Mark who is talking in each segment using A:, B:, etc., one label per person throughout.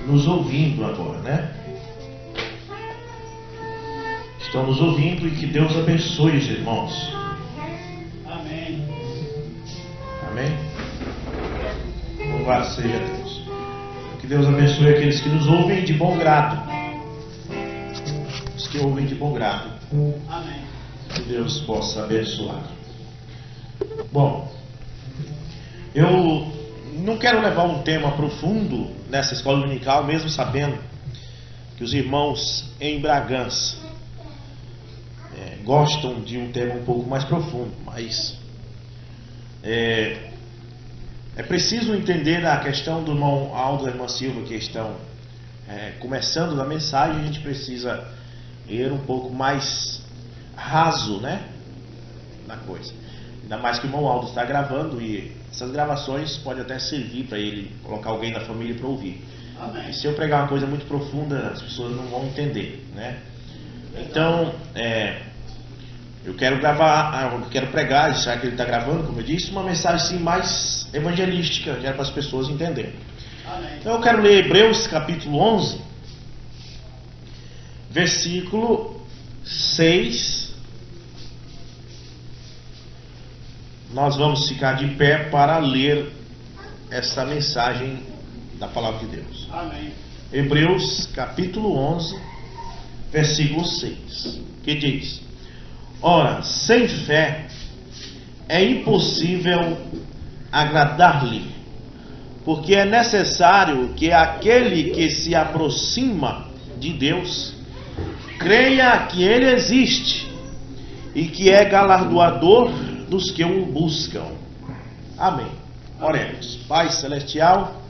A: nos ouvindo agora, né? Estão nos ouvindo e que Deus abençoe os irmãos.
B: Amém.
A: Amém? Louvado seja Deus. Que Deus abençoe aqueles que nos ouvem de bom grado. Os que ouvem de bom grado.
B: Amém.
A: Que Deus possa abençoar. Bom, eu não quero levar um tema profundo nessa escola dominical, mesmo sabendo que os irmãos em Bragança gostam de um tema um pouco mais profundo, mas é preciso entender a questão do irmão Aldo e da irmã Silva, que estão começando na mensagem. A gente precisa ir um pouco mais raso, né, na coisa. Ainda mais que o irmão Aldo está gravando, e essas gravações podem até servir para ele colocar alguém da família para ouvir.
B: Amém.
A: E se eu pregar uma coisa muito profunda, as pessoas não vão entender, né? Então, eu quero pregar, já que ele está gravando, como eu disse, uma mensagem assim, mais evangelística, já para as pessoas entenderem.
B: Amém.
A: Então eu quero ler Hebreus capítulo 11, versículo 6. Nós vamos ficar de pé para ler essa mensagem da palavra de Deus.
B: Amém.
A: Hebreus capítulo 11, versículo 6, que diz: ora, sem fé é impossível agradar-lhe, porque é necessário que aquele que se aproxima de Deus creia que Ele existe e que é galardoador dos que o buscam. Amém. Oremos. Pai Celestial,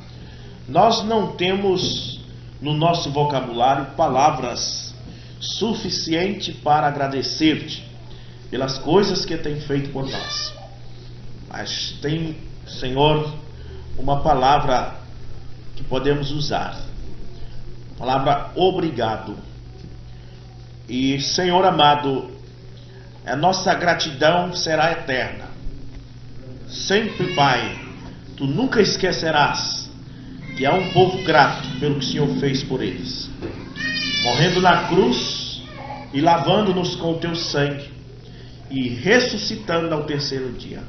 A: nós não temos no nosso vocabulário palavras suficientes para agradecer-te pelas coisas que tem feito por nós. Mas tem, Senhor, uma palavra que podemos usar. A palavra obrigado. E, Senhor amado, a nossa gratidão será eterna. Sempre, Pai, Tu nunca esquecerás que há um povo grato pelo que o Senhor fez por eles, morrendo na cruz e lavando-nos com o Teu sangue e ressuscitando ao terceiro dia.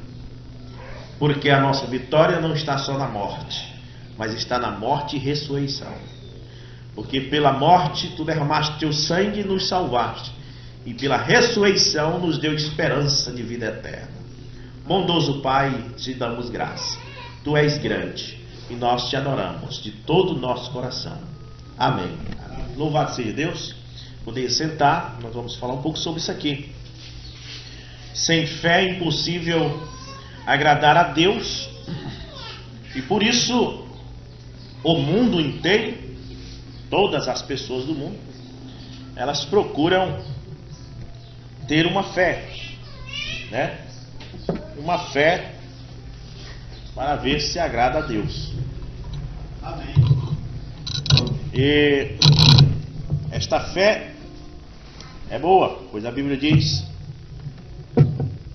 A: Porque a nossa vitória não está só na morte, mas está na morte e ressurreição. Porque pela morte Tu derramaste Teu sangue e nos salvaste, e pela ressurreição nos deu esperança de vida eterna. Bondoso Pai, te damos graça. Tu és grande e nós te adoramos de todo o nosso coração. Amém. Louvado seja Deus. Poder sentar, nós vamos falar um pouco sobre isso aqui. Sem fé é impossível agradar a Deus, e por isso o mundo inteiro, todas as pessoas do mundo, elas procuram ter uma fé, né? Uma fé para ver se agrada a Deus.
B: Amém.
A: E esta fé é boa, pois a Bíblia diz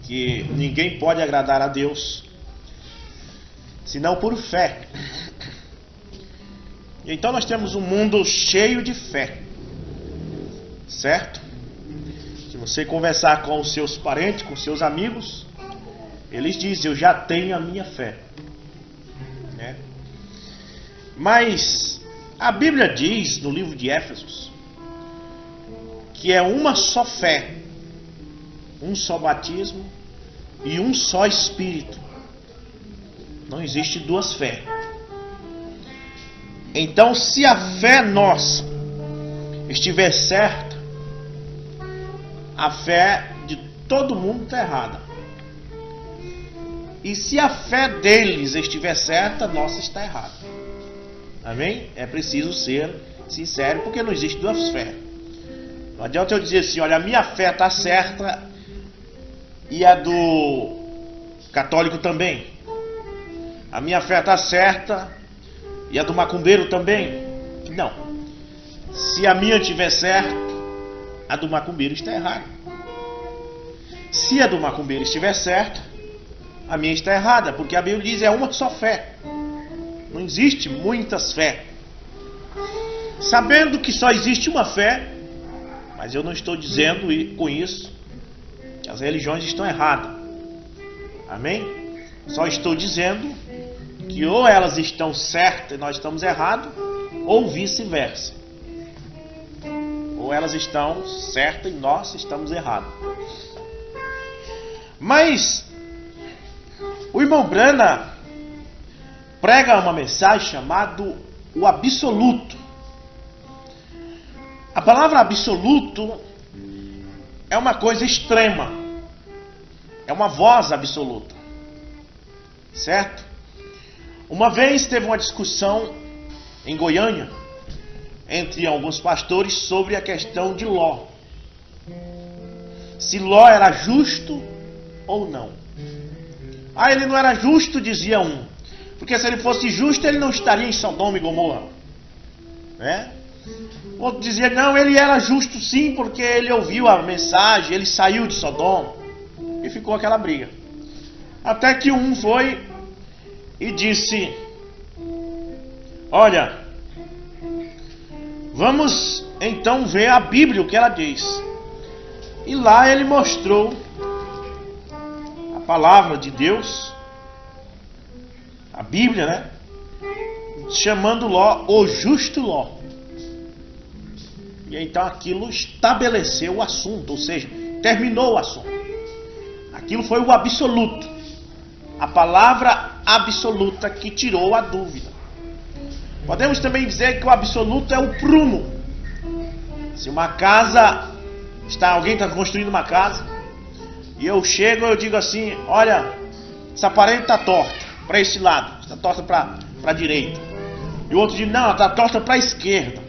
A: que ninguém pode agradar a Deus senão por fé. Então nós temos um mundo cheio de fé, certo? Se você conversar com os seus parentes, com os seus amigos, eles dizem: eu já tenho a minha fé, né? Mas a Bíblia diz no livro de Éfesos que é uma só fé, um só batismo e um só Espírito. Não existe duas fés. Então, se a fé nossa estiver certa, a fé de todo mundo está errada. E se a fé deles estiver certa, a nossa está errada. Amém? É preciso ser sincero, porque não existe duas fés. Não adianta eu dizer assim: olha, a minha fé está certa e a do católico também. A minha fé está certa e a do macumbeiro também. Não. Se a minha estiver certa, a do macumbeiro está errada. Se a do macumbeiro estiver certa, a minha está errada, porque a Bíblia diz é uma só fé. Não existe muitas fé. sabendo que só existe uma fé, mas eu não estou dizendo com isso que as religiões estão erradas. Amém? Só estou dizendo que ou elas estão certas e nós estamos errados, ou vice-versa. Ou elas estão certas e nós estamos errados. Mas o irmão Branham prega uma mensagem chamada o absoluto. A palavra absoluto é uma coisa extrema. É uma voz absoluta. Certo? Uma vez teve uma discussão em Goiânia entre alguns pastores sobre a questão de Ló. Se Ló era justo ou não. Ele não era justo, dizia um. Porque se ele fosse justo, ele não estaria em Sodoma e Gomorra. Né? Outro dizia, não, ele era justo sim, porque ele ouviu a mensagem, ele saiu de Sodoma. E ficou aquela briga. Até que um foi e disse, olha, vamos então ver a Bíblia, o que ela diz. E lá ele mostrou a palavra de Deus, a Bíblia, né? Chamando Ló o justo Ló. E então aquilo estabeleceu o assunto, ou seja, terminou o assunto. Aquilo foi o absoluto. A palavra absoluta que tirou a dúvida. Podemos também dizer que o absoluto é o prumo. Se uma casa, alguém está construindo uma casa, e eu chego e eu digo assim, olha, essa parede está torta para esse lado, está torta para a direita. E o outro diz, não, ela está torta para a esquerda.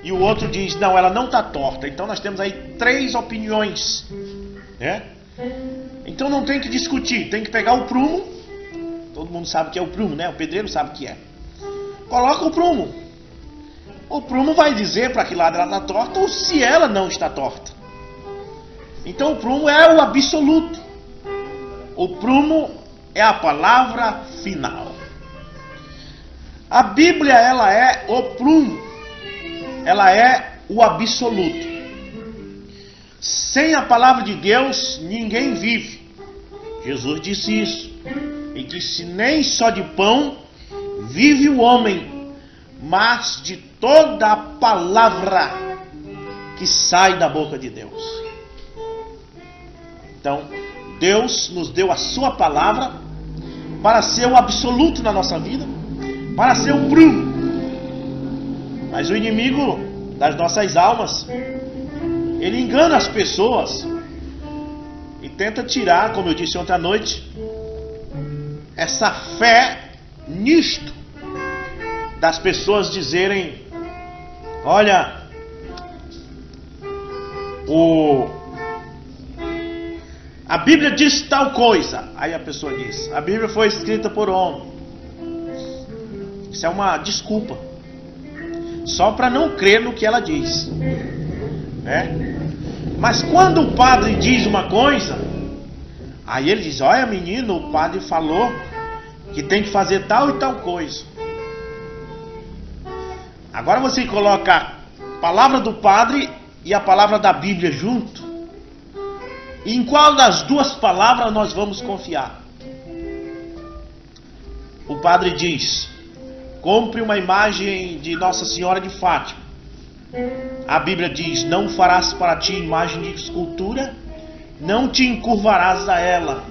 A: E o outro diz, não, ela não está torta. Então nós temos aí 3 opiniões, né? Então não tem que discutir, tem que pegar o prumo. Todo mundo sabe o que é o prumo, né? O pedreiro sabe o que é. Coloca o prumo. O prumo vai dizer para que lado ela está torta ou se ela não está torta. Então o prumo é o absoluto. O prumo é a palavra final. A Bíblia, ela é o prumo. Ela é o absoluto. Sem a palavra de Deus, ninguém vive. Jesus disse isso. E disse, nem só de pão vive o homem, mas de toda a palavra que sai da boca de Deus. Então, Deus nos deu a sua palavra para ser o absoluto na nossa vida, para ser o prumo. Mas o inimigo das nossas almas, ele engana as pessoas e tenta tirar, como eu disse ontem à noite, essa fé nisto das pessoas dizerem, olha, a Bíblia diz tal coisa. Aí a pessoa diz, a Bíblia foi escrita por homem. Isso é uma desculpa, só para não crer no que ela diz, né? Mas quando o padre diz uma coisa, aí ele diz, olha menino, o padre falou que tem que fazer tal e tal coisa. Agora você coloca a palavra do padre e a palavra da Bíblia junto. E em qual das duas palavras nós vamos confiar? O padre diz, compre uma imagem de Nossa Senhora de Fátima. A Bíblia diz, não farás para ti imagem de escultura, não te encurvarás a ela,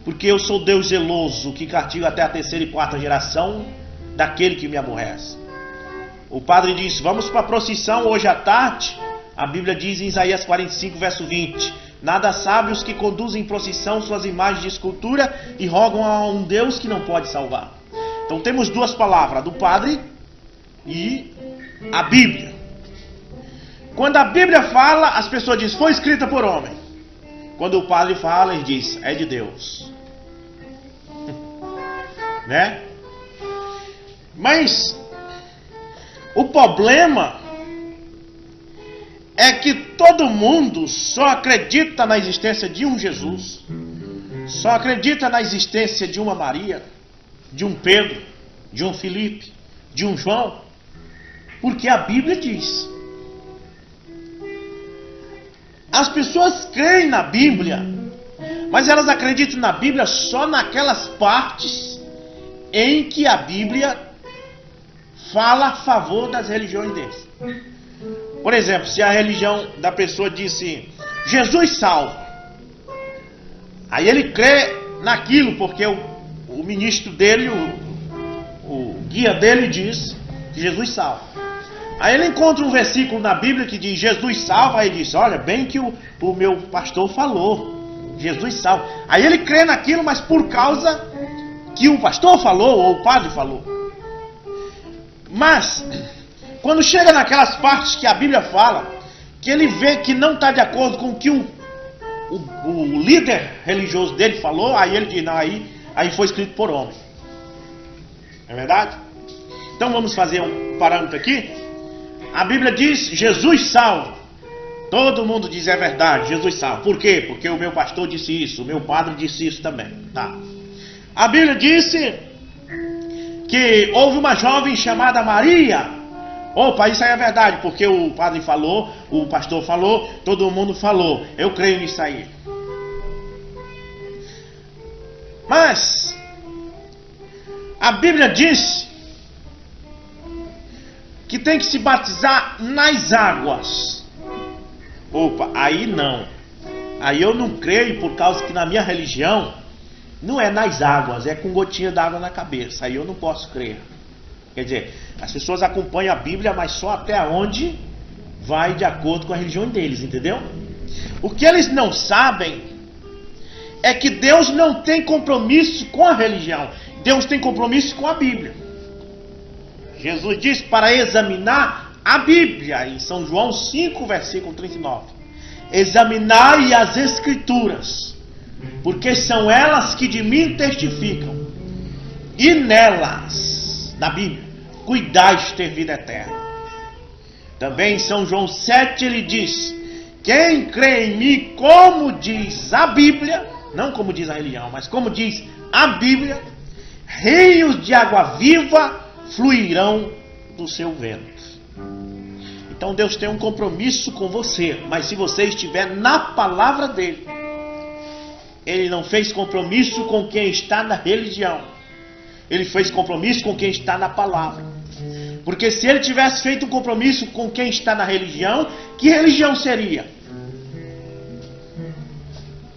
A: porque eu sou Deus zeloso, que castigo até a 3ª e 4ª geração daquele que me aborrece. O padre diz, vamos para a procissão hoje à tarde. A Bíblia diz em Isaías 45, verso 20, nada sabem os que conduzem em procissão suas imagens de escultura e rogam a um Deus que não pode salvar. Então temos duas palavras, do padre e a Bíblia. Quando a Bíblia fala, as pessoas dizem, foi escrita por homem. Quando o padre fala, ele diz, é de Deus. Né? Mas o problema é que todo mundo só acredita na existência de um Jesus, só acredita na existência de uma Maria, de um Pedro, de um Felipe, de um João. Porque a Bíblia diz. As pessoas creem na Bíblia, mas elas acreditam na Bíblia só naquelas partes em que a Bíblia fala a favor das religiões deles. Por exemplo, se a religião da pessoa disse Jesus salva, aí ele crê naquilo porque o ministro dele, o guia dele diz que Jesus salva. Aí ele encontra um versículo na Bíblia que diz Jesus salva, aí ele diz, olha, bem que o meu pastor falou, Jesus salva. Aí ele crê naquilo, mas por causa que o pastor falou ou o padre falou. Mas quando chega naquelas partes que a Bíblia fala, que ele vê que não está de acordo com o que o líder religioso dele falou, aí ele diz, não, aí foi escrito por homem. É verdade? Então vamos fazer um parâmetro aqui. A Bíblia diz, Jesus salva. Todo mundo diz, é verdade, Jesus salva. Por quê? Porque o meu pastor disse isso, o meu padre disse isso também. Tá. A Bíblia disse que houve uma jovem chamada Maria. Opa, isso aí é verdade, porque o padre falou, o pastor falou, todo mundo falou. Eu creio nisso aí. Mas a Bíblia diz que tem que se batizar nas águas. Opa, aí não. Aí eu não creio, por causa que na minha religião não é nas águas, é com gotinha d'água na cabeça. Aí eu não posso crer. Quer dizer, as pessoas acompanham a Bíblia, mas só até onde vai de acordo com a religião deles, entendeu? O que eles não sabem é que Deus não tem compromisso com a religião. Deus tem compromisso com a Bíblia. Jesus disse para examinar a Bíblia, em São João 5, versículo 39. Examinai as Escrituras, porque são elas que de mim testificam, e nelas, na Bíblia, cuidais de ter vida eterna. Também em São João 7 ele diz, quem crê em mim, como diz a Bíblia, não como diz a religião, mas como diz a Bíblia, rios de água viva fluirão do seu ventre. Então Deus tem um compromisso com você, mas se você estiver na palavra dele, ele não fez compromisso com quem está na religião, ele fez compromisso com quem está na palavra. Porque se ele tivesse feito um compromisso com quem está na religião, que religião seria?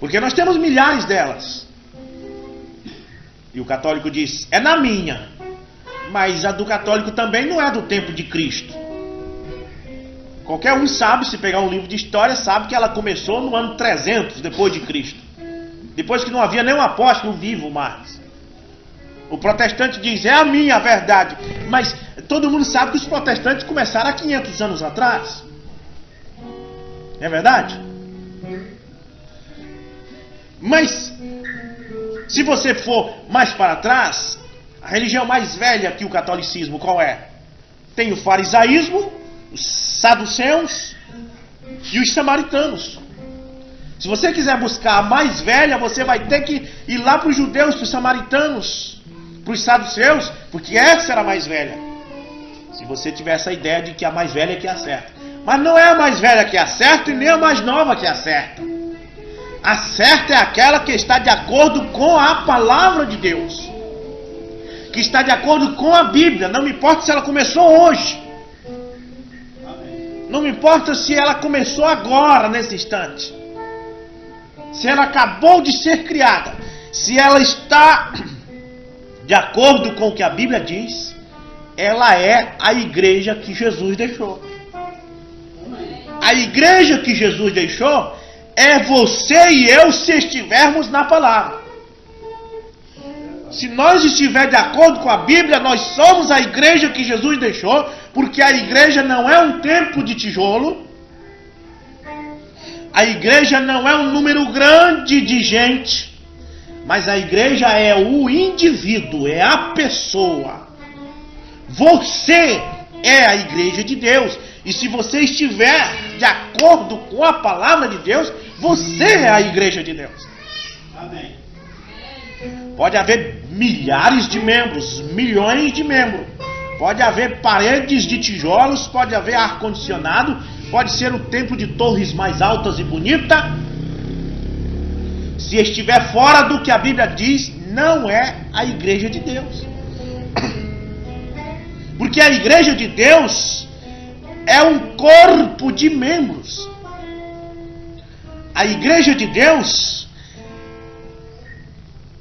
A: Porque nós temos milhares delas. E o católico diz, é na minha. Mas a do católico também não é do tempo de Cristo. Qualquer um sabe, se pegar um livro de história, sabe que ela começou no ano 300 depois de Cristo. Depois que não havia nenhum apóstolo vivo mais. O protestante diz, é a minha verdade. Mas todo mundo sabe que os protestantes começaram há 500 anos atrás. É verdade? Mas se você for mais para trás, a religião mais velha que o catolicismo, qual é? Tem o farisaísmo, os saduceus e os samaritanos. Se você quiser buscar a mais velha, você vai ter que ir lá para os judeus, para os samaritanos, para os saduceus, porque essa era a mais velha. Se você tiver essa ideia de que a mais velha é que é a certa. Mas não é a mais velha que é a certa e nem a mais nova que é a certa. A certa é aquela que está de acordo com a palavra de Deus, que está de acordo com a Bíblia. Não me importa se ela começou hoje, não me importa se ela começou agora, nesse instante, se ela acabou de ser criada, se ela está de acordo com o que a Bíblia diz, ela é a igreja que Jesus deixou. A igreja que Jesus deixou é você e eu, se estivermos na palavra. Se nós estivermos de acordo com a Bíblia, nós somos a igreja que Jesus deixou, porque a igreja não é um templo de tijolo, a igreja não é um número grande de gente, mas a igreja é o indivíduo, é a pessoa. Você é a igreja de Deus, e se você estiver de acordo com a palavra de Deus, você é a igreja de Deus.
B: Amém.
A: Pode haver milhares de membros, milhões de membros, Pode haver paredes de tijolos, pode haver ar-condicionado, pode ser o templo de torres mais altas e bonitas. Se estiver fora do que a Bíblia diz, não é a igreja de Deus. Porque a igreja de Deus é um corpo de membros. A igreja de Deus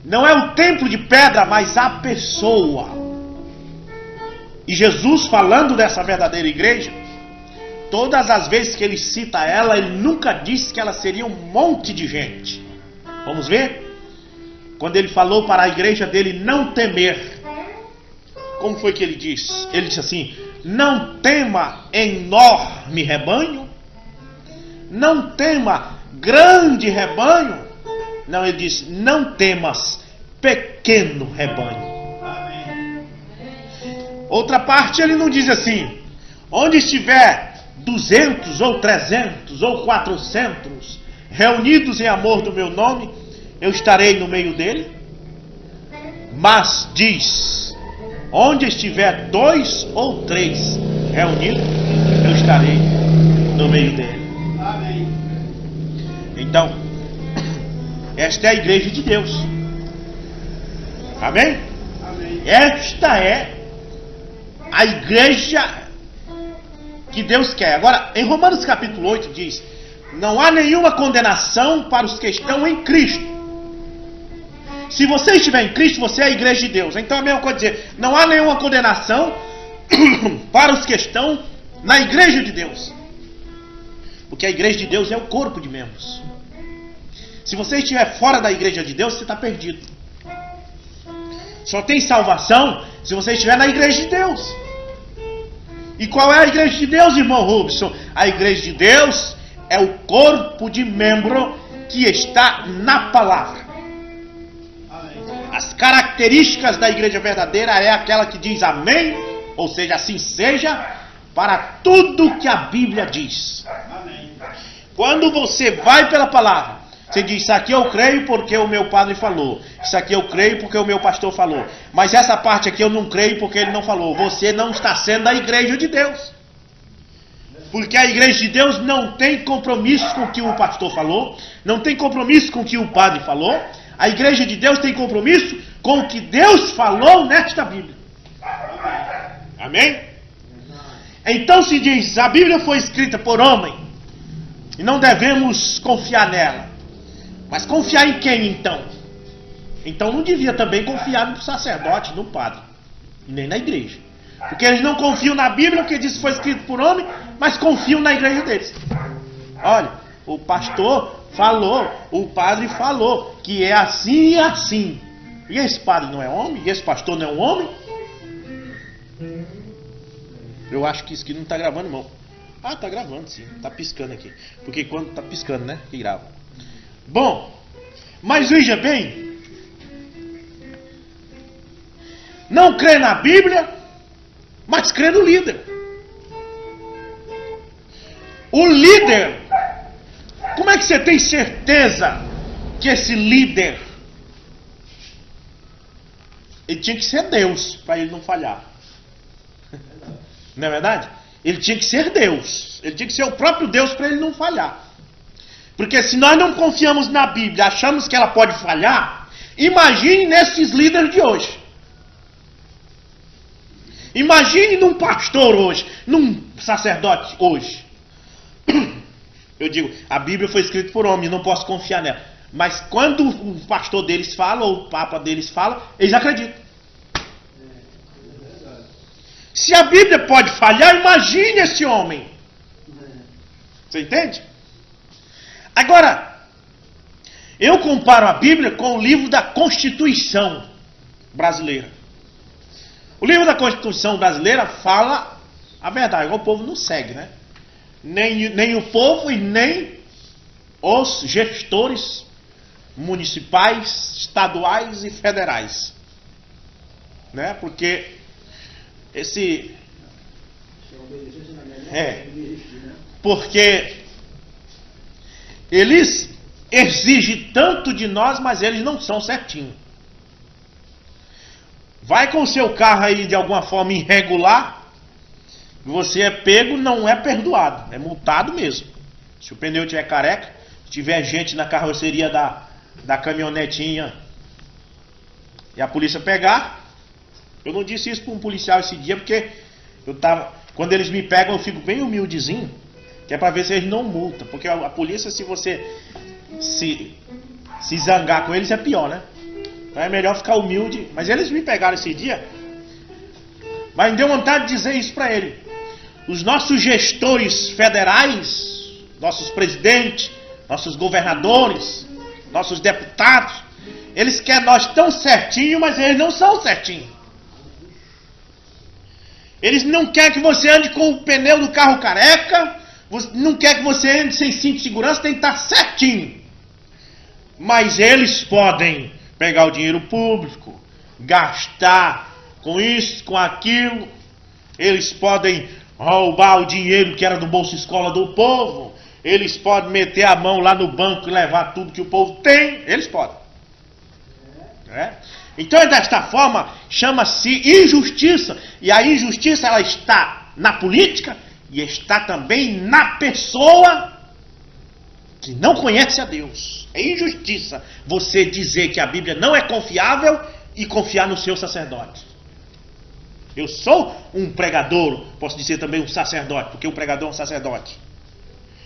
A: não é o templo de pedra, mas a pessoa. E Jesus, falando dessa verdadeira igreja, todas as vezes que ele cita ela, ele nunca disse que ela seria um monte de gente. Vamos ver? Quando ele falou para a igreja dele não temer, como foi que ele disse? Ele disse assim: não tema enorme rebanho, não tema grande rebanho. Não, ele disse: não temas pequeno rebanho.
B: Amém.
A: Outra parte ele não diz assim: onde estiver 200 ou 300 ou 400 reunidos em amor do meu nome, eu estarei no meio dele. Mas diz: onde estiver 2 ou 3 reunidos, eu estarei no meio dele.
B: Amém.
A: Então, esta é a igreja de Deus. Amém?
B: Amém.
A: Esta é a igreja que Deus quer. Agora, em Romanos capítulo 8 diz: não há nenhuma condenação para os que estão em Cristo. Se você estiver em Cristo, você é a igreja de Deus. Então é a mesma coisa dizer: não há nenhuma condenação para os que estão na igreja de Deus. Porque a igreja de Deus é o corpo de membros. Se você estiver fora da igreja de Deus, você está perdido. Só tem salvação se você estiver na igreja de Deus. E qual é a igreja de Deus, irmão Rubson? A igreja de Deus é o corpo de membro que está na palavra.
B: Amém.
A: As características da igreja verdadeira é aquela que diz amém, ou seja, assim seja, para tudo que a Bíblia diz.
B: Amém.
A: Quando você vai pela palavra, você diz: isso aqui eu creio porque o meu padre falou, isso aqui eu creio porque o meu pastor falou, mas essa parte aqui eu não creio porque ele não falou. Você não está sendo a igreja de Deus. Porque a igreja de Deus não tem compromisso com o que o pastor falou, não tem compromisso com o que o padre falou. A igreja de Deus tem compromisso com o que Deus falou nesta Bíblia. Amém? Então se diz: a Bíblia foi escrita por homem e não devemos confiar nela. Mas confiar em quem então? Então não devia também confiar no sacerdote, no padre, e nem na igreja. Porque eles não confiam na Bíblia, que diz que foi escrito por homem, mas confiam na igreja deles. Olha, o pastor falou, o padre falou que é assim e assim. E esse padre não é homem? E esse pastor não é um homem? Eu acho que isso aqui não está gravando, irmão. Ah, está gravando sim, está piscando aqui. Porque quando está piscando, né, que grava. Bom, mas veja bem, não crê na Bíblia, mas crê no líder. O líder, como é que você tem certeza que esse líder, ele tinha que ser Deus para ele não falhar? Não é verdade? Ele tinha que ser Deus, ele tinha que ser o próprio Deus para ele não falhar. Porque se nós não confiamos na Bíblia, achamos que ela pode falhar, imagine nesses líderes de hoje. Imagine num pastor hoje, num sacerdote hoje. Eu digo, a Bíblia foi escrita por homem, não posso confiar nela. Mas quando o pastor deles fala, ou o papa deles fala, eles acreditam. Se a Bíblia pode falhar, imagine esse homem. Você entende? Agora, eu comparo a Bíblia com o livro da Constituição brasileira. O livro da Constituição brasileira fala a verdade, o povo não segue, né? Nem o povo e nem os gestores municipais, estaduais e federais. Né? Porque porque eles exigem tanto de nós, mas eles não são certinhos. vai com o seu carro aí de alguma forma irregular, você é pego, não é perdoado, é multado mesmo. Se o pneu tiver careca, se tiver gente na carroceria da caminhonetinha e a polícia pegar, eu não disse isso para um policial esse dia, porque quando eles me pegam eu fico bem humildezinho, que é para ver se eles não multam, porque a polícia, se você se zangar com eles, é pior, né? Então é melhor ficar humilde. Mas eles me pegaram esse dia, mas me deu vontade de dizer isso para ele. Os nossos gestores federais, nossos presidentes, nossos governadores, nossos deputados, eles querem nós tão certinho, mas eles não são certinhos. Eles não querem que você ande com o pneu do carro careca, não querem que você ande sem cinto de segurança, tem que estar certinho. Mas eles podem pegar o dinheiro público, gastar com isso, com aquilo. Eles podem roubar o dinheiro que era do Bolsa Escola do povo. Eles podem meter a mão lá no banco e levar tudo que o povo tem. Eles podem. Então, desta forma, chama-se injustiça. E a injustiça, ela está na política e está também na pessoa que não conhece a Deus. É injustiça você dizer que a Bíblia não é confiável e confiar no seu sacerdote. Eu sou um pregador, posso dizer também um sacerdote, porque um pregador é um sacerdote.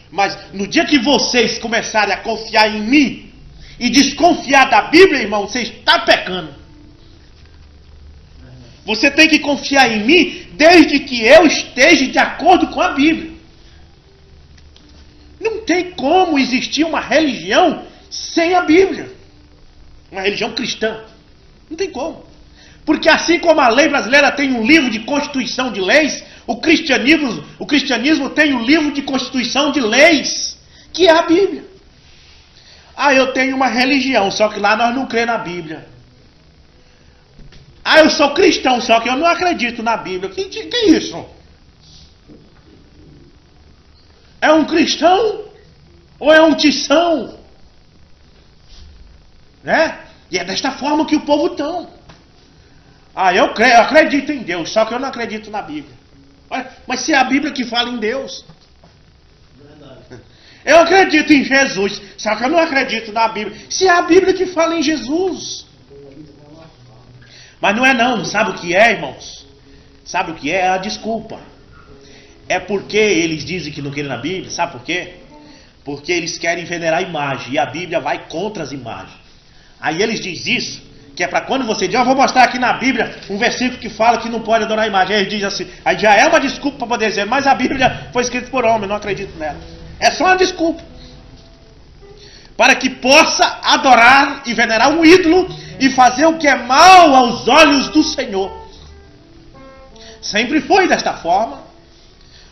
A: Mas no dia que vocês começarem a confiar em mim e desconfiar da Bíblia, irmão, você está pecando. Você tem que confiar em mim desde que eu esteja de acordo com a Bíblia. Não tem como existir uma religião sem a Bíblia. Uma religião cristã. Não tem como. Porque assim como a lei brasileira tem um livro de constituição de leis, o cristianismo tem um livro de constituição de leis, que é a Bíblia. Ah, eu tenho uma religião, só que lá nós não cremos na Bíblia. Ah, eu sou cristão, só que eu não acredito na Bíblia. Que é isso? É um cristão? Ou é um tição? Né? E é desta forma que o povo está. Ah, eu acredito em Deus, só que eu não acredito na Bíblia. Mas se é a Bíblia que fala em Deus. Eu acredito em Jesus, só que eu não acredito na Bíblia. Se é a Bíblia que fala em Jesus. Mas não é não, sabe o que é, irmãos? Sabe o que é? É a desculpa. É porque eles dizem que não querem na Bíblia, sabe por quê? Porque eles querem venerar a imagem, e a Bíblia vai contra as imagens. Aí eles dizem isso, que é para quando você diz, eu vou mostrar aqui na Bíblia um versículo que fala que não pode adorar a imagem. Aí eles dizem assim, aí já é uma desculpa para poder dizer, mas a Bíblia foi escrita por homem, não acredito nela. É só uma desculpa. Para que possa adorar e venerar um ídolo e fazer o que é mal aos olhos do Senhor. Sempre foi desta forma.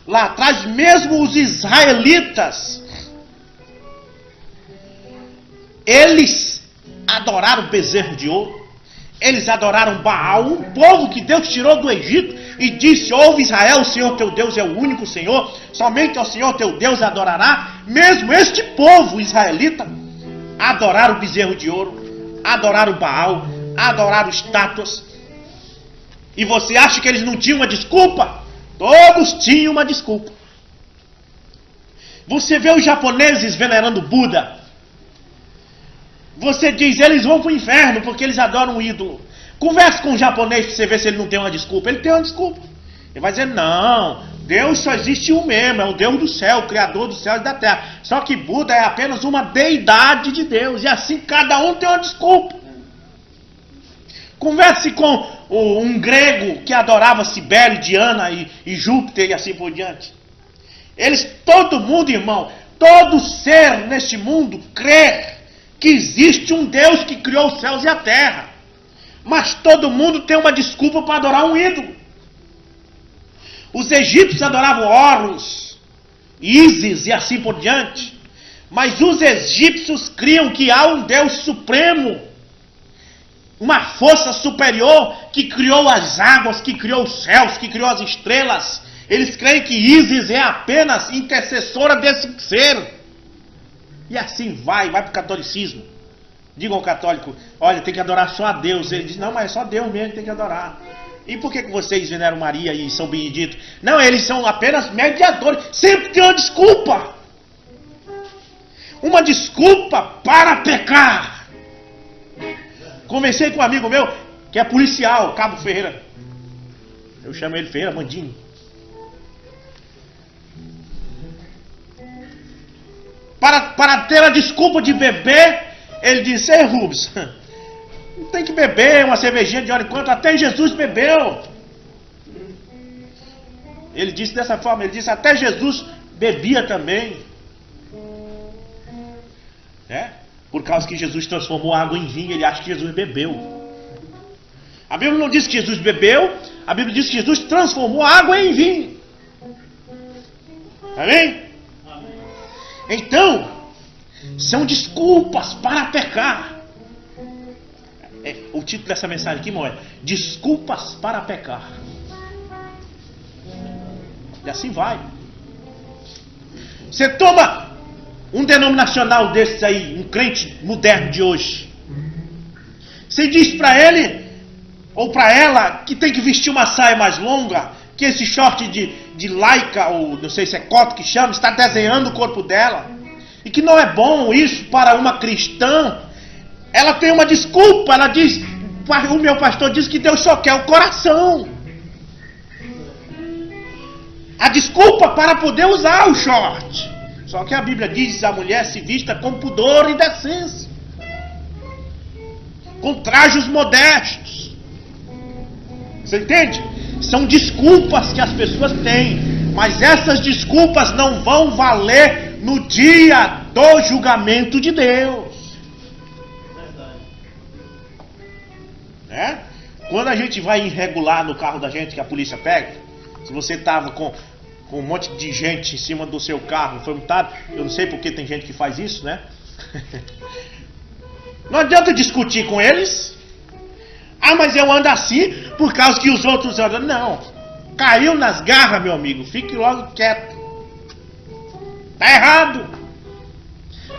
A: Lá atrás mesmo os israelitas, eles adoraram o bezerro de ouro. Eles adoraram Baal, um povo que Deus tirou do Egito e disse, ouve Israel, o Senhor teu Deus é o único Senhor, somente ao Senhor teu Deus adorará. Mesmo este povo israelita adoraram o bezerro de ouro, adoraram Baal, adoraram estátuas. E você acha que eles não tinham uma desculpa? Todos tinham uma desculpa. Você vê os japoneses venerando Buda. Você diz, eles vão para o inferno porque eles adoram um ídolo. Converse com um japonês para você ver se ele não tem uma desculpa. Ele tem uma desculpa. Ele vai dizer, não, Deus só existe um mesmo, é o Deus do céu, o Criador do céu e da terra. Só que Buda é apenas uma deidade de Deus. E assim cada um tem uma desculpa. Converse com um grego que adorava Cibele, Diana e Júpiter e assim por diante. Todo mundo, irmão, todo ser neste mundo crê que existe um Deus que criou os céus e a terra. Mas todo mundo tem uma desculpa para adorar um ídolo. Os egípcios adoravam Horus, Ísis e assim por diante. Mas os egípcios criam que há um Deus supremo, uma força superior que criou as águas, que criou os céus, que criou as estrelas. Eles creem que Ísis é apenas intercessora desse ser. E assim vai para o catolicismo. Diga ao católico, olha, tem que adorar só a Deus. Ele diz, não, mas é só Deus mesmo que tem que adorar. E por que vocês veneram Maria e São Benedito? Não, eles são apenas mediadores. Sempre tem uma desculpa. Uma desculpa para pecar. Conversei com um amigo meu, que é policial, Cabo Ferreira. Eu chamo ele Ferreira Mandinho. Para ter a desculpa de beber, ele disse, ei Rubens, não tem que beber uma cervejinha de hora em quando, até Jesus bebeu. Ele disse dessa forma, ele disse, até Jesus bebia também. Por causa que Jesus transformou água em vinho, ele acha que Jesus bebeu. A Bíblia não diz que Jesus bebeu, a Bíblia diz que Jesus transformou água em vinho. Amém? Então, são desculpas para pecar. O título dessa mensagem aqui, irmão, é Desculpas para pecar. E assim vai. Você toma um denominacional desses aí, um crente moderno de hoje. Você diz para ele, ou para ela, que tem que vestir uma saia mais longa, que esse short de laica, ou não sei se é coto que chama, está desenhando o corpo dela. E que não é bom isso para uma cristã. Ela tem uma desculpa, ela diz, o meu pastor diz que Deus só quer o coração. A desculpa para poder usar o short. Só que a Bíblia diz, a mulher se vista com pudor e decência. Com trajes modestos. Você entende? São desculpas que as pessoas têm. Mas essas desculpas não vão valer no dia do julgamento de Deus. Quando a gente vai irregular no carro da gente que a polícia pega, se você estava com um monte de gente em cima do seu carro, foi multado, eu não sei porque tem gente que faz isso, né? Não adianta discutir com eles. Ah, mas eu ando assim por causa que os outros andam. Não. Caiu nas garras, meu amigo. Fique logo quieto. Está errado.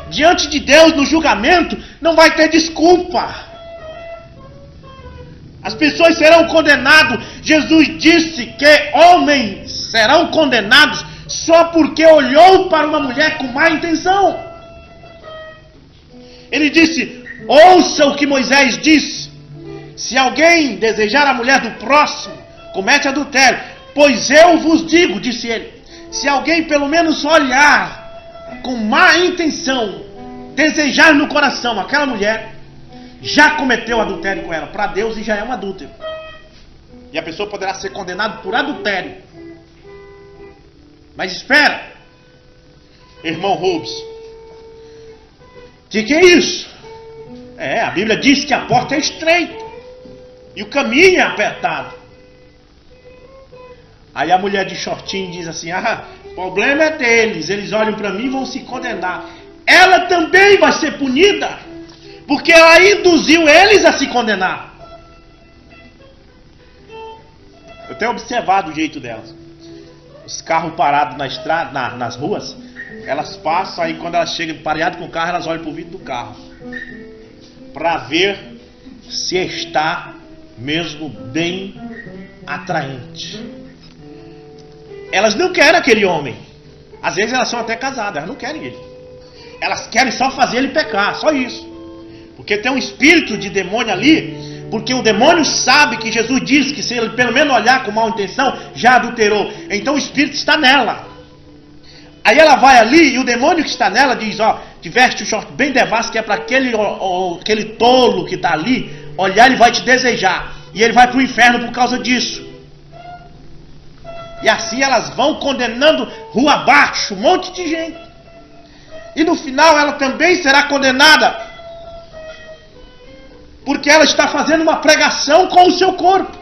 A: Diante de Deus, no julgamento, não vai ter desculpa. As pessoas serão condenadas. Jesus disse que homens serão condenados só porque olhou para uma mulher com má intenção. Ele disse, ouça o que Moisés disse. Se alguém desejar a mulher do próximo, comete adultério. Pois eu vos digo, disse ele, se alguém pelo menos olhar com má intenção, desejar no coração aquela mulher, já cometeu adultério com ela, para Deus, e já é um adúltero. E a pessoa poderá ser condenada por adultério. Mas espera, irmão Rubens, que é isso? A Bíblia diz que a porta é estreita e o caminho é apertado. Aí a mulher de shortinho diz assim, o problema é deles, eles olham para mim e vão se condenar. Ela também vai ser punida, porque ela induziu eles a se condenar. Eu tenho observado o jeito delas. Os carros parados na estrada, nas ruas, elas passam, aí quando elas chegam pareadas com o carro, elas olham para o vidro do carro para ver se está mesmo bem atraente. Elas não querem aquele homem. Às vezes elas são até casadas, elas não querem ele. Elas querem só fazer ele pecar, só isso. Porque tem um espírito de demônio ali, porque o demônio sabe que Jesus disse que se ele pelo menos olhar com má intenção, já adulterou. Então o espírito está nela. Aí ela vai ali e o demônio que está nela diz, te veste o short bem devasso, que é para aquele tolo que está ali, olhar, ele vai te desejar. E ele vai para o inferno por causa disso. E assim elas vão condenando rua abaixo, um monte de gente. E no final ela também será condenada, porque ela está fazendo uma pregação com o seu corpo.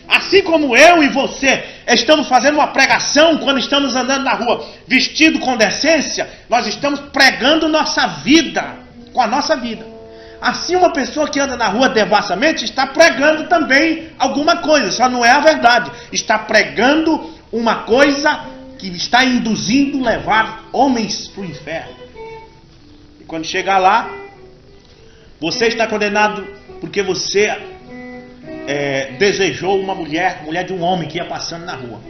A: Assim como eu e você estamos fazendo uma pregação quando estamos andando na rua vestido com decência, nós estamos pregando nossa vida, com a nossa vida. Assim uma pessoa que anda na rua devassamente está pregando também alguma coisa, só não é a verdade. Está pregando uma coisa que está induzindo levar homens para o inferno. E quando chegar lá, Você está condenado porque você desejou uma mulher de um homem que ia passando na rua.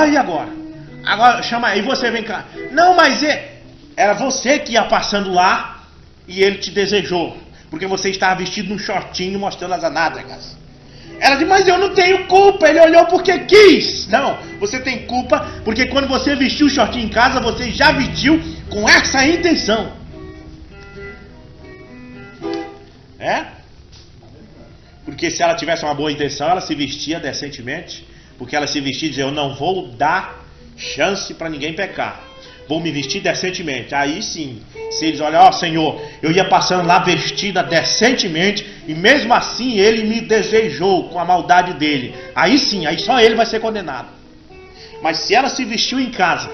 A: E agora? Agora chama aí, você vem cá. Não, mas era você que ia passando lá e ele te desejou. Porque você estava vestido num shortinho mostrando as nádegas. Ela disse, mas eu não tenho culpa, ele olhou porque quis. Não, você tem culpa porque quando você vestiu o shortinho em casa, você já vestiu com essa intenção. Porque se ela tivesse uma boa intenção, ela se vestia decentemente. Porque ela se vestia e dizia, eu não vou dar chance para ninguém pecar. Vou me vestir decentemente. Aí sim, se eles olham, Senhor, eu ia passando lá vestida decentemente e mesmo assim ele me desejou com a maldade dele. Aí sim, aí só ele vai ser condenado. Mas se ela se vestiu em casa,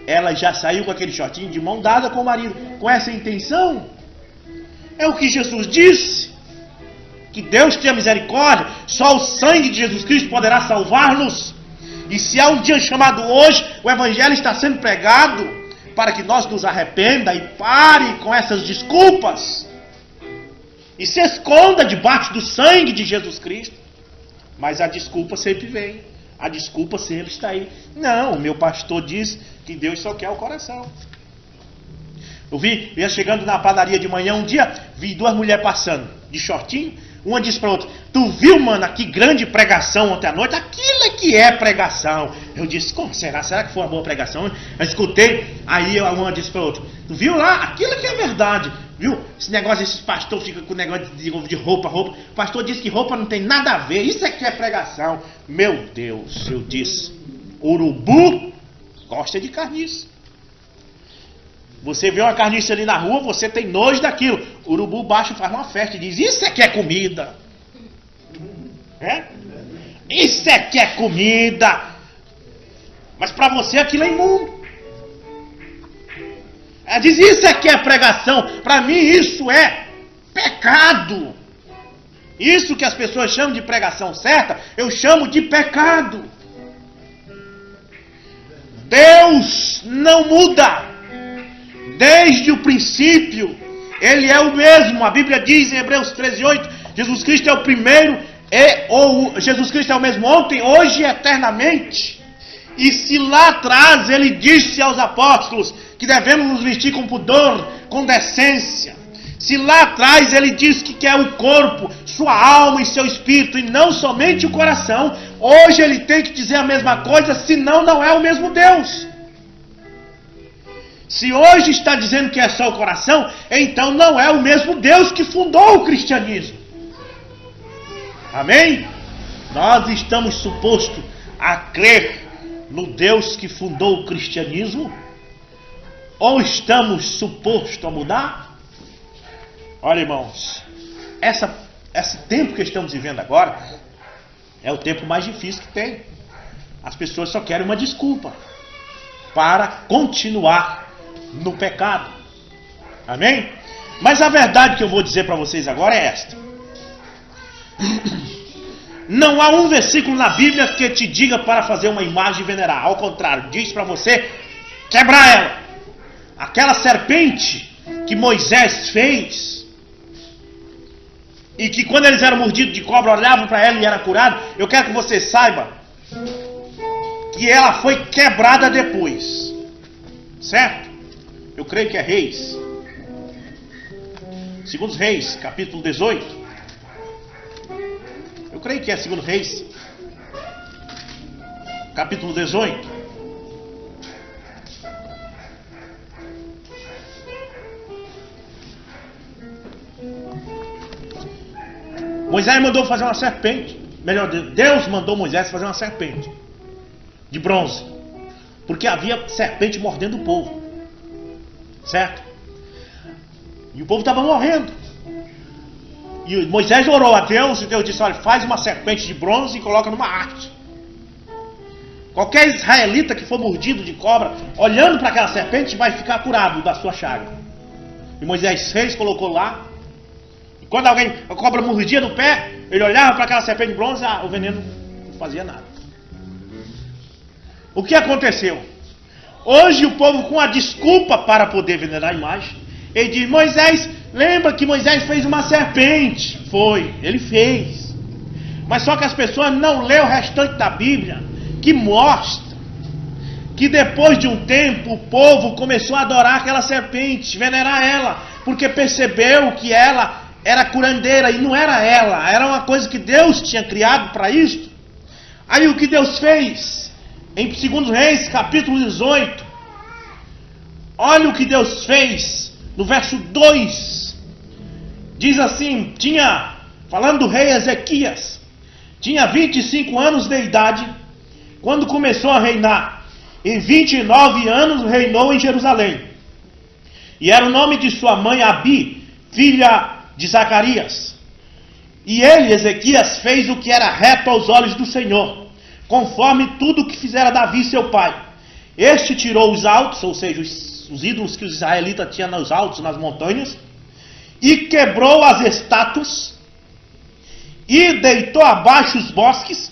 A: ela já saiu com aquele shortinho de mão dada com o marido, com essa intenção. É o que Jesus disse. Que Deus tenha misericórdia, só o sangue de Jesus Cristo poderá salvar-nos. E se há um dia chamado hoje, o Evangelho está sendo pregado para que nós nos arrependa e pare com essas desculpas. E se esconda debaixo do sangue de Jesus Cristo. Mas a desculpa sempre vem. A desculpa sempre está aí. Não, o meu pastor diz que Deus só quer o coração. Eu ia chegando na padaria de manhã um dia, vi duas mulheres passando de shortinho. Uma disse para outra, tu viu, mano, que grande pregação ontem à noite? Aquilo é que é pregação. Eu disse, como será? Será que foi uma boa pregação? Eu escutei, aí uma disse para outra, tu viu lá? Aquilo é que é verdade. Viu? Esse negócio, esses pastores ficam com o negócio de roupa. O pastor disse que roupa não tem nada a ver. Isso é que é pregação. Meu Deus, eu disse, urubu gosta de carniça. Você vê uma carniça ali na rua, você tem nojo daquilo. O urubu baixo faz uma festa e diz, isso é que é comida. Isso é que é comida. Mas para você aquilo é imundo. Ela diz, isso é que é pregação. Para mim isso é pecado. Isso que as pessoas chamam de pregação certa, eu chamo de pecado. Deus não muda. Desde o princípio, Ele é o mesmo. A Bíblia diz em Hebreus 13:8, Jesus Cristo é o primeiro, Jesus Cristo é o mesmo ontem, hoje e eternamente. E se lá atrás Ele disse aos apóstolos que devemos nos vestir com pudor, com decência. Se lá atrás Ele disse que quer o corpo, sua alma e seu espírito, e não somente o coração, hoje Ele tem que dizer a mesma coisa, senão não é o mesmo Deus. Se hoje está dizendo que é só o coração, então não é o mesmo Deus que fundou o cristianismo. Amém? Nós estamos supostos a crer no Deus que fundou o cristianismo? Ou estamos supostos a mudar? Olha, irmãos, esse tempo que estamos vivendo agora é o tempo mais difícil que tem. As pessoas só querem uma desculpa para continuar no pecado. Amém? Mas a verdade que eu vou dizer para vocês agora é esta. Não há um versículo na Bíblia que te diga para fazer uma imagem e venerar. Ao contrário, diz para você quebrar ela. Aquela serpente que Moisés fez e que quando eles eram mordidos de cobra olhavam para ela e era curado. Eu quero que você saiba que ela foi quebrada depois. Certo? Eu creio que é Reis. Segundo Reis, capítulo 18. Eu creio que é segundo Reis, capítulo 18. Moisés mandou fazer uma serpente. Melhor, Deus mandou Moisés fazer uma serpente de bronze. Porque havia serpente mordendo o povo. Certo? E o povo estava morrendo. E Moisés orou a Deus e Deus disse, olha, faz uma serpente de bronze e coloca numa haste. Qualquer israelita que for mordido de cobra, olhando para aquela serpente, vai ficar curado da sua chaga. E Moisés fez, colocou lá. E quando a cobra mordia no pé, ele olhava para aquela serpente de bronze, o veneno não fazia nada. O que aconteceu? Hoje o povo, com a desculpa para poder venerar a imagem, Ele diz: Moisés, lembra que Moisés fez uma serpente? Foi, ele fez. Mas só que as pessoas não lêem o restante da Bíblia, que mostra que depois de um tempo o povo começou a adorar aquela serpente, venerar ela, porque percebeu que ela era curandeira e não era ela, era uma coisa que Deus tinha criado para isso. Aí o que Deus fez? Em 2 Reis, capítulo 18, olha o que Deus fez no verso 2. Diz assim, falando do rei Ezequias, tinha 25 anos de idade quando começou a reinar. Em 29 anos reinou em Jerusalém. E era o nome de sua mãe Abi, filha de Zacarias. E ele, Ezequias, fez o que era reto aos olhos do Senhor, conforme tudo o que fizera Davi seu pai. Este tirou os altos, ou seja, os ídolos que os israelitas tinham nos altos, nas montanhas, e quebrou as estátuas, e deitou abaixo os bosques,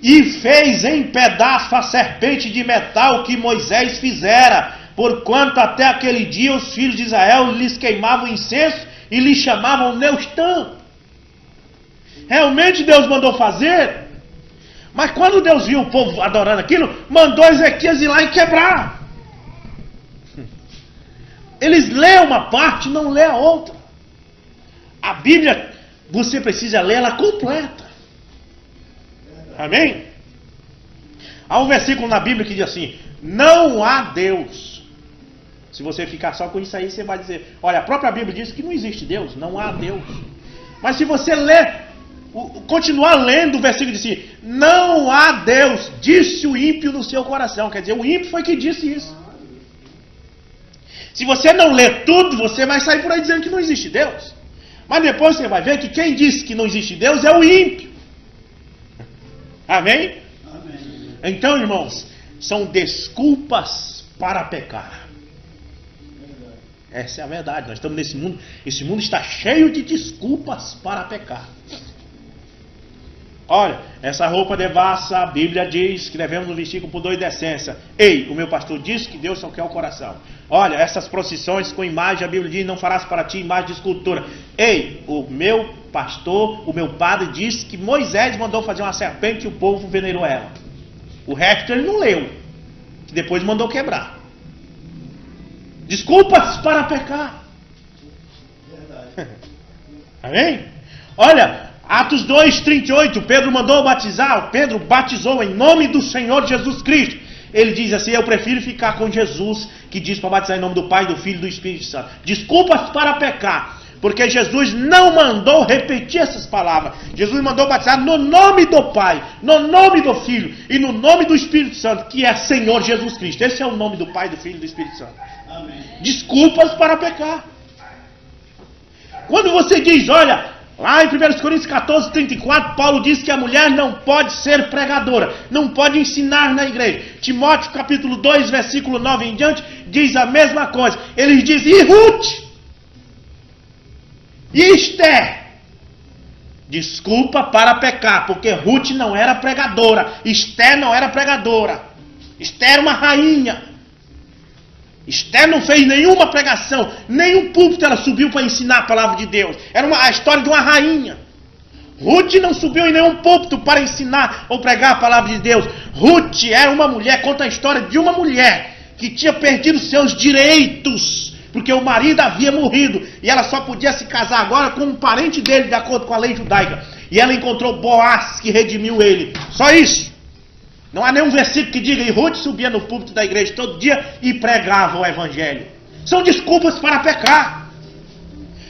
A: e fez em pedaço a serpente de metal que Moisés fizera, porquanto até aquele dia os filhos de Israel lhes queimavam incenso e lhes chamavam Neustã. Realmente Deus mandou fazer, mas quando Deus viu o povo adorando aquilo, mandou Ezequias ir lá e quebrar. Eles lêem uma parte, não lê a outra. A Bíblia, você precisa ler ela completa. Amém? Há um versículo na Bíblia que diz assim: não há Deus. Se você ficar só com isso aí, você vai dizer: olha, a própria Bíblia diz que não existe Deus, não há Deus. Mas se você ler, continuar lendo o versículo, diz assim: não há Deus, disse o ímpio no seu coração. Quer dizer, o ímpio foi que disse isso. Se você não ler tudo, você vai sair por aí dizendo que não existe Deus. Mas depois você vai ver que quem disse que não existe Deus é o ímpio. Amém?
B: Amém.
A: Então, irmãos, são desculpas para pecar. Essa é a verdade. Nós estamos nesse mundo. Esse mundo está cheio de desculpas para pecar. Olha, essa roupa devassa, a Bíblia diz que devemos nos vestir com pudor e decência. Ei, o meu pastor disse que Deus só quer o coração. Olha, essas procissões com imagem, a Bíblia diz: não farás para ti imagem de escultura. Ei, o meu pastor, o meu padre disse que Moisés mandou fazer uma serpente e o povo venerou ela. O resto ele não leu, que depois mandou quebrar. Desculpas para pecar.
B: Verdade.
A: Amém? Olha, Atos 2:38, Pedro mandou batizar, Pedro batizou em nome do Senhor Jesus Cristo. Ele diz assim: eu prefiro ficar com Jesus, que diz para batizar em nome do Pai, do Filho e do Espírito Santo. Desculpas para pecar, porque Jesus não mandou repetir essas palavras. Jesus mandou batizar no nome do Pai, no nome do Filho e no nome do Espírito Santo, que é Senhor Jesus Cristo. Esse é o nome do Pai, do Filho e do Espírito Santo.
B: Amém.
A: Desculpas para pecar. Quando você diz, olha, lá em 1 Coríntios 14:34, Paulo diz que a mulher não pode ser pregadora, não pode ensinar na igreja. Timóteo capítulo 2, versículo 9 em diante, diz a mesma coisa. Ele diz: e Ruth? E Esther? Desculpa para pecar, porque Ruth não era pregadora, Esther não era pregadora. Esther era uma rainha. Esther não fez nenhuma pregação, nenhum púlpito ela subiu para ensinar a palavra de Deus. Era a história de uma rainha. Ruth não subiu em nenhum púlpito para ensinar ou pregar a palavra de Deus. Ruth era uma mulher, conta a história de uma mulher que tinha perdido seus direitos, porque o marido havia morrido, e ela só podia se casar agora com um parente dele, de acordo com a lei judaica. E ela encontrou Boaz, que redimiu ele. Só isso. Não há nenhum versículo que diga: e Ruth subia no púlpito da igreja todo dia e pregava o evangelho. São desculpas para pecar.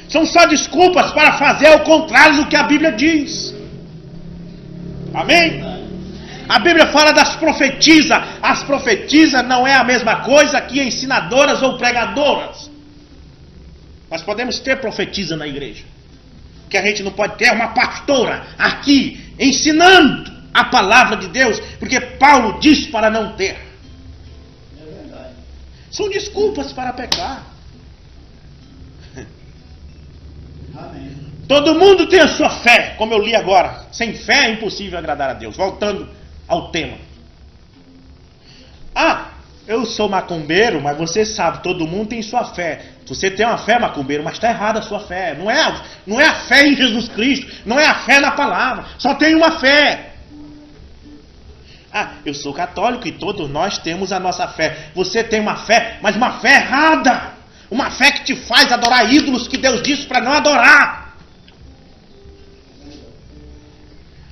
A: São só desculpas para fazer o contrário do que a Bíblia diz. Amém? A Bíblia fala das profetisas. As profetisas não é a mesma coisa que ensinadoras ou pregadoras. Nós podemos ter profetisa na igreja. O que a gente não pode ter é uma pastora aqui ensinando a palavra de Deus, porque Paulo disse para não ter.
B: É verdade.
A: São desculpas para pecar.
B: Amém.
A: Todo mundo tem a sua fé, como eu li agora. Sem fé é impossível agradar a Deus. Voltando ao tema. Eu sou macumbeiro, mas você sabe, todo mundo tem sua fé. Você tem uma fé, macumbeiro, mas está errada a sua fé. Não é a fé em Jesus Cristo, não é a fé na palavra, só tem uma fé. Ah, eu sou católico e todos nós temos a nossa fé. Você tem uma fé, mas uma fé errada. Uma fé que te faz adorar ídolos que Deus disse para não adorar.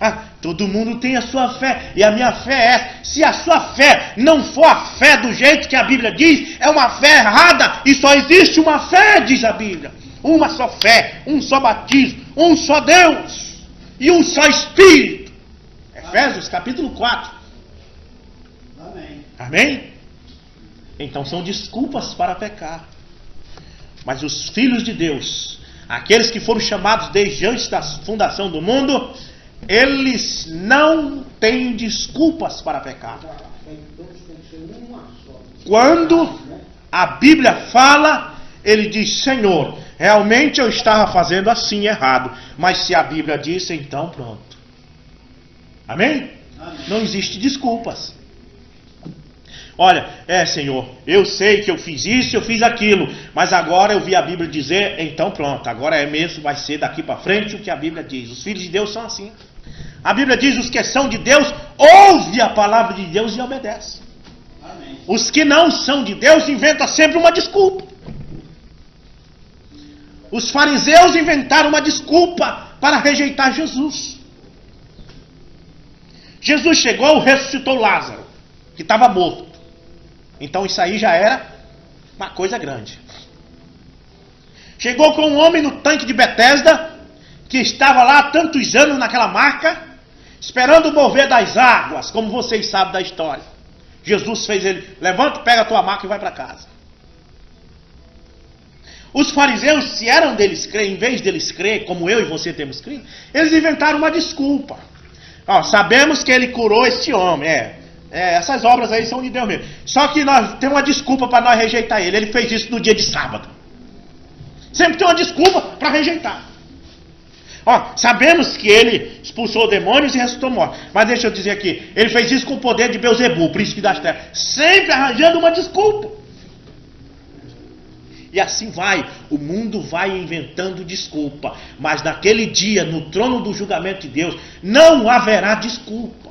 A: Ah, todo mundo tem a sua fé, e a minha fé é, se a sua fé não for a fé do jeito que a Bíblia diz, é uma fé errada, e só existe uma fé, diz a Bíblia. Uma só fé, um só batismo, um só Deus, e um só Espírito. Efésios capítulo 4.
B: Amém.
A: Amém? Então são desculpas para pecar. Mas os filhos de Deus, aqueles que foram chamados desde antes da fundação do mundo, eles não têm desculpas para pecar. Quando a Bíblia fala, ele diz: Senhor, realmente eu estava fazendo assim errado. Mas se a Bíblia disse, então pronto. Amém? Não existe desculpas. Olha, Senhor, eu sei que eu fiz isso, eu fiz aquilo, mas agora eu vi a Bíblia dizer, então pronto, agora é mesmo, vai ser daqui para frente o que a Bíblia diz. Os filhos de Deus são assim. A Bíblia diz: os que são de Deus, ouve a palavra de Deus e obedece.
B: Amém.
A: Os que não são de Deus inventam sempre uma desculpa. Os fariseus inventaram uma desculpa para rejeitar Jesus. Jesus chegou, ressuscitou Lázaro, que estava morto. Então isso aí já era uma coisa grande. Chegou com um homem no tanque de Betesda, que estava lá há tantos anos naquela marca, esperando o mover das águas, como vocês sabem da história. Jesus fez ele: levanta, pega a tua maca e vai para casa. Os fariseus, se eram deles crer, em vez deles crer, como eu e você temos crido, eles inventaram uma desculpa. Sabemos que ele curou esse homem, essas obras aí são de Deus mesmo. Só que nós temos uma desculpa para nós rejeitar ele. Ele fez isso no dia de sábado. Sempre tem uma desculpa para rejeitar. Sabemos que ele expulsou demônios e ressuscitou mortos. Mas deixa eu dizer aqui, ele fez isso com o poder de Belzebu, o príncipe das trevas. Sempre arranjando uma desculpa. E assim vai, o mundo vai inventando desculpa. Mas naquele dia, no trono do julgamento de Deus, não haverá desculpa.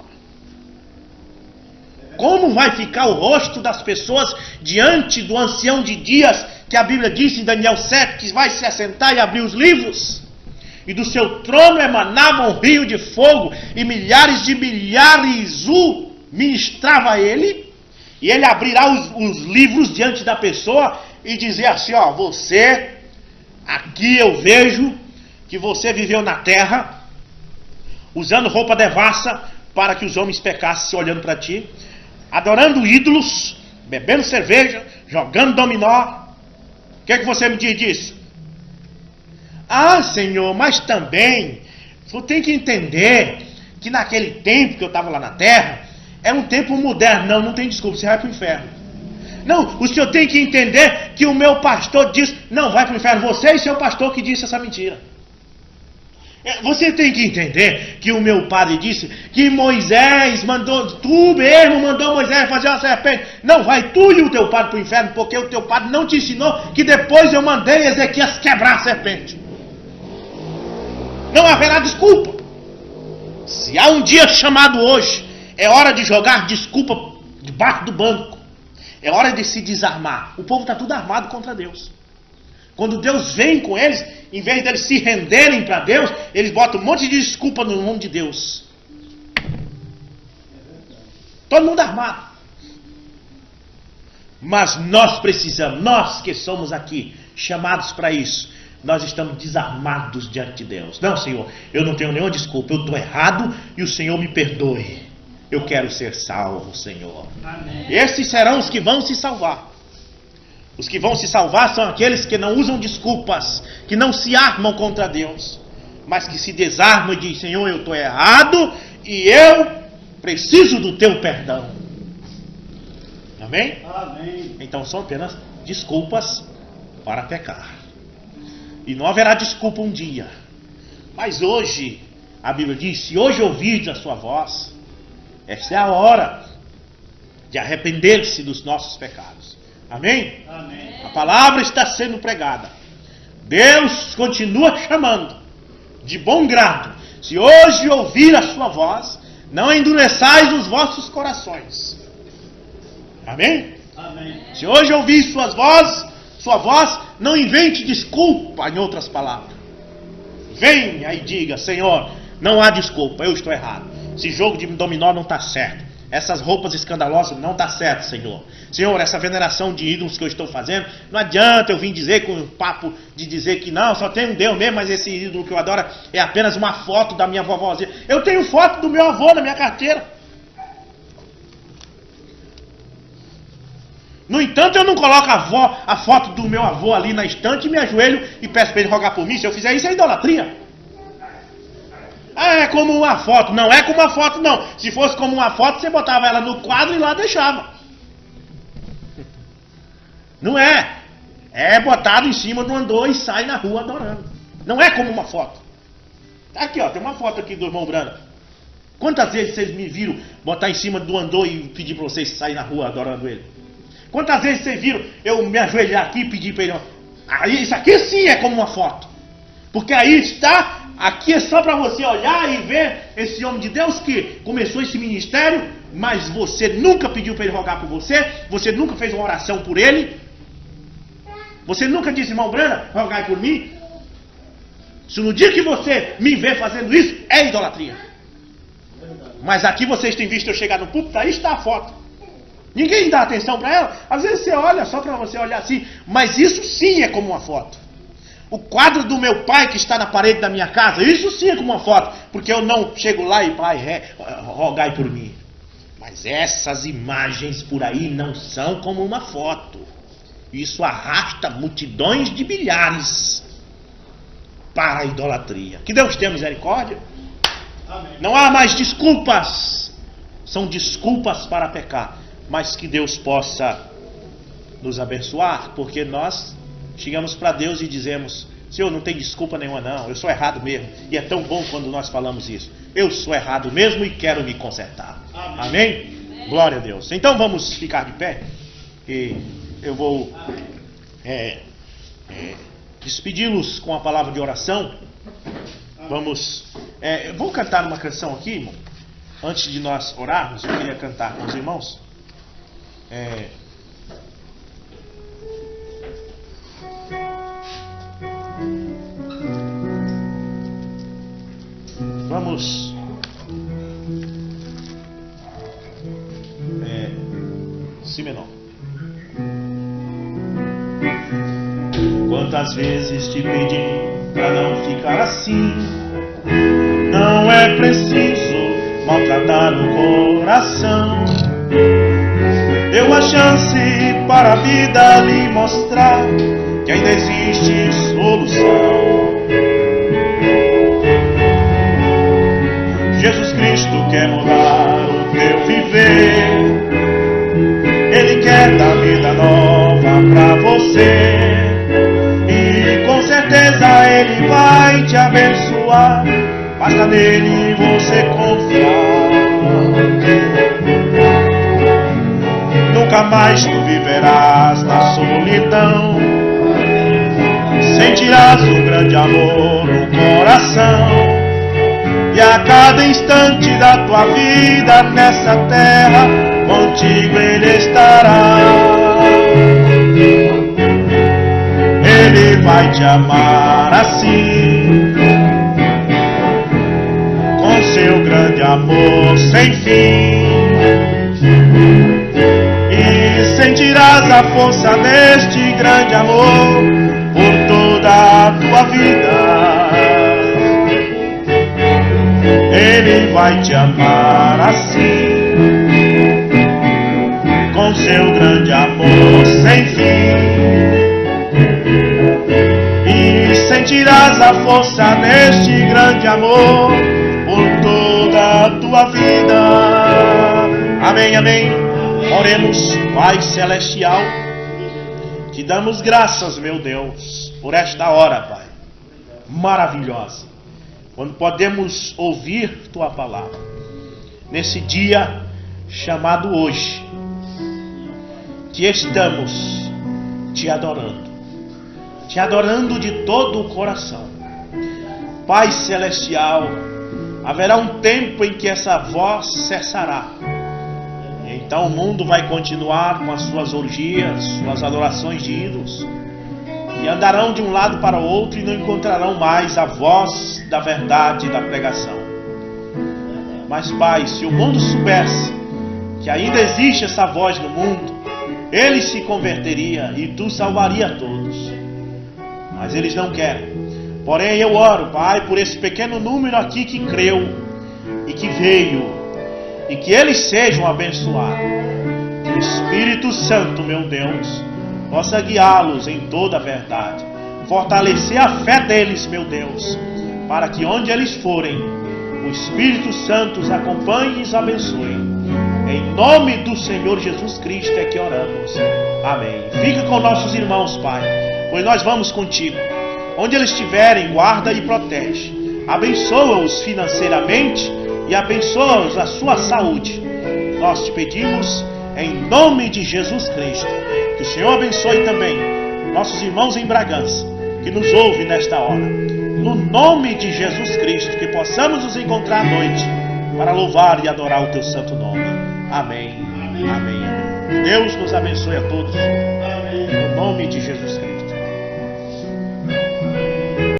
A: Como vai ficar o rosto das pessoas diante do ancião de dias, que a Bíblia diz em Daniel 7, que vai se assentar e abrir os livros? E do seu trono emanava um rio de fogo, e milhares de milhares o ministrava a ele. E ele abrirá os livros diante da pessoa e dizer assim: você, aqui eu vejo que você viveu na terra, usando roupa devassa para que os homens pecassem olhando para ti, adorando ídolos, bebendo cerveja, jogando dominó. O que é que você me diz disso? Senhor, mas também você tem que entender que naquele tempo que eu estava lá na terra, era um tempo moderno. Não tem desculpa, você vai para o inferno. Não, o senhor tem que entender que o meu pastor disse: não, vai para o inferno. Você e seu pastor que disse essa mentira. Você tem que entender que o meu padre disse que Moisés mandou, tu mesmo mandou Moisés fazer uma serpente. Não, vai tu e o teu padre para o inferno, porque o teu padre não te ensinou que depois eu mandei Ezequias quebrar a serpente. Não haverá desculpa. Se há um dia chamado hoje, é hora de jogar desculpa debaixo do banco. É hora de se desarmar. O povo está tudo armado contra Deus. Quando Deus vem com eles, em vez deles se renderem para Deus, eles botam um monte de desculpa no nome de Deus. Todo mundo armado. Mas nós precisamos, nós que somos aqui, chamados para isso, nós estamos desarmados diante de Deus. Não, Senhor, eu não tenho nenhuma desculpa, eu estou errado e o Senhor me perdoe. Eu quero ser salvo, Senhor.
B: Amém.
A: Esses serão os que vão se salvar. Os que vão se salvar são aqueles que não usam desculpas, que não se armam contra Deus, mas que se desarmam e dizem: Senhor, eu estou errado e eu preciso do teu perdão. Amém?
B: Amém.
A: Então são apenas desculpas para pecar. E não haverá desculpa um dia. Mas hoje, a Bíblia diz: se hoje ouvirdes a sua voz, esta é a hora. de arrepender-se dos nossos pecados. Amém?
B: Amém.
A: A palavra está sendo pregada. Deus continua chamando de bom grado. Se hoje ouvir a sua voz, não endureçais os vossos corações. Amém?
B: Amém.
A: Se hoje ouvir sua voz, não invente desculpa, em outras palavras. Venha e diga: Senhor, não há desculpa, eu estou errado. Esse jogo de dominó não está certo. Essas roupas escandalosas não está certo, Senhor. Senhor, essa veneração de ídolos que eu estou fazendo, não adianta eu vir dizer com o papo de dizer que não, só tem um Deus mesmo, mas esse ídolo que eu adoro é apenas uma foto da minha vovozinha. Eu tenho foto do meu avô na minha carteira. No entanto, eu não coloco a foto do meu avô ali na estante e me ajoelho e peço para ele rogar por mim. Se eu fizer isso, é idolatria. Ah, é como uma foto. Não é como uma foto, não. Se fosse como uma foto, você botava ela no quadro e lá deixava. Não é. É botado em cima do andor e sai na rua adorando. Não é como uma foto. Aqui, ó, tem uma foto aqui do irmão Brando. Quantas vezes vocês me viram botar em cima do andor e pedir para vocês saírem na rua adorando ele? Quantas vezes vocês viram eu me ajoelhar aqui e pedir para ele? Aí, isso aqui sim é como uma foto. Porque aí está... Aqui é só para você olhar e ver esse homem de Deus que começou esse ministério, mas você nunca pediu para ele rogar por você, você nunca fez uma oração por ele, você nunca disse: irmão Brana, rogai por mim. Se no dia que você me vê fazendo isso, é idolatria. Mas aqui vocês têm visto eu chegar no púlpito, aí está a foto. Ninguém dá atenção para ela. Às vezes você olha só para você olhar assim, mas isso sim é como uma foto. O quadro do meu pai que está na parede da minha casa, isso sim é como uma foto, porque eu não chego lá e pai, rogai por mim. Mas essas imagens por aí não são como uma foto. Isso arrasta multidões de milhares para a idolatria. Que Deus tenha misericórdia.
B: Amém.
A: Não há mais desculpas. São desculpas para pecar. Mas que Deus possa nos abençoar, porque nós chegamos para Deus e dizemos: Senhor, não tem desculpa nenhuma não, eu sou errado mesmo. E é tão bom quando nós falamos isso. Eu sou errado mesmo e quero me consertar.
B: Amém?
A: Amém? Glória a Deus. Então vamos ficar de pé. E eu vou despedi-los com a palavra de oração. Vamos cantar uma canção aqui, irmão. Antes de nós orarmos, eu queria cantar com os irmãos. Vamos Si menor. Quantas vezes te pedi para não ficar assim? Não é preciso maltratar o coração. Deu a chance para a vida lhe mostrar que ainda existe solução. Jesus Cristo quer mudar o teu viver. Ele quer dar vida nova pra você. E com certeza Ele vai te abençoar. Basta nele você confiar. Nunca mais tu viverás na solidão. Sentirás um grande amor no coração. E a cada instante da tua vida nessa terra, contigo Ele estará. Ele vai te amar assim, com seu grande amor sem fim. E sentirás a força deste grande amor por toda a tua vida. Ele vai te amar assim, com seu grande amor sem fim. E sentirás a força deste grande amor por toda a tua vida. Amém, amém. Oremos. Pai celestial, te damos graças, meu Deus, por esta hora, Pai, maravilhosa, quando podemos ouvir tua palavra, nesse dia chamado hoje, que estamos te adorando de todo o coração. Pai celestial, haverá um tempo em que essa voz cessará. E então o mundo vai continuar com as suas orgias, suas adorações de ídolos. E andarão de um lado para o outro e não encontrarão mais a voz da verdade e da pregação. Mas, Pai, se o mundo soubesse que ainda existe essa voz no mundo, ele se converteria e tu salvaria todos. Mas eles não querem. Porém, eu oro, Pai, por esse pequeno número aqui que creu e que veio, e que eles sejam abençoados. Que o Espírito Santo, meu Deus, possa guiá-los em toda a verdade, fortalecer a fé deles, meu Deus, para que onde eles forem, o Espírito Santo os acompanhe e os abençoe. Em nome do Senhor Jesus Cristo é que oramos. Amém. Fica com nossos irmãos, Pai, pois nós vamos contigo. Onde eles estiverem, guarda e protege. Abençoa-os financeiramente e abençoa-os a sua saúde. Nós te pedimos em nome de Jesus Cristo. Que o Senhor abençoe também nossos irmãos em Bragança, que nos ouve nesta hora. No nome de Jesus Cristo, que possamos nos encontrar à noite para louvar e adorar o teu santo nome. Amém. Amém. Amém. Deus nos abençoe a todos. No nome de Jesus Cristo.